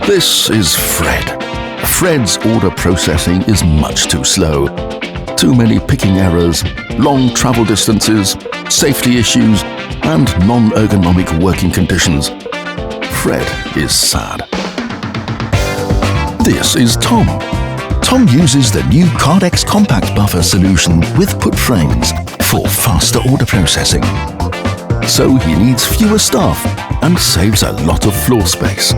This is Fred. Fred's order processing is much too slow. Too many picking errors, long travel distances, safety issues, and non-ergonomic working conditions. Fred is sad. This is Tom. Tom uses the new Kardex compact buffer solution with put frames for faster order processing. So he needs fewer staff and saves a lot of floor space.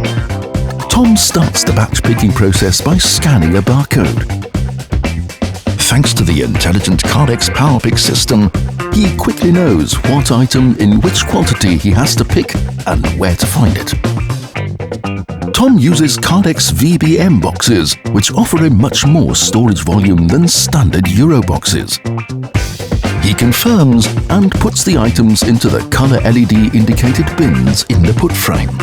Tom starts the batch picking process by scanning a barcode. Thanks to the intelligent Kardex Power Pick system, he quickly knows what item in which quantity he has to pick and where to find it. Tom uses Kardex VBM boxes, which offer a much more storage volume than standard Euro boxes. He confirms and puts the items into the color LED indicated bins in the put frame.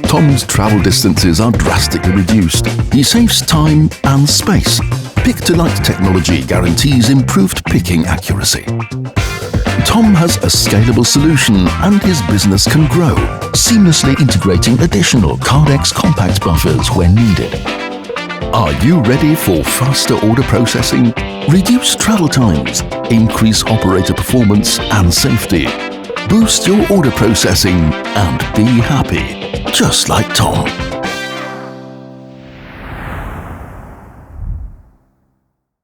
Tom's travel distances are drastically reduced. He saves time and space. Pick-to-light technology guarantees improved picking accuracy. Tom has a scalable solution and his business can grow, seamlessly integrating additional Kardex compact buffers when needed. Are you ready for faster order processing, reduce travel times, increase operator performance and safety? Boost your order processing and be happy, just like Tom.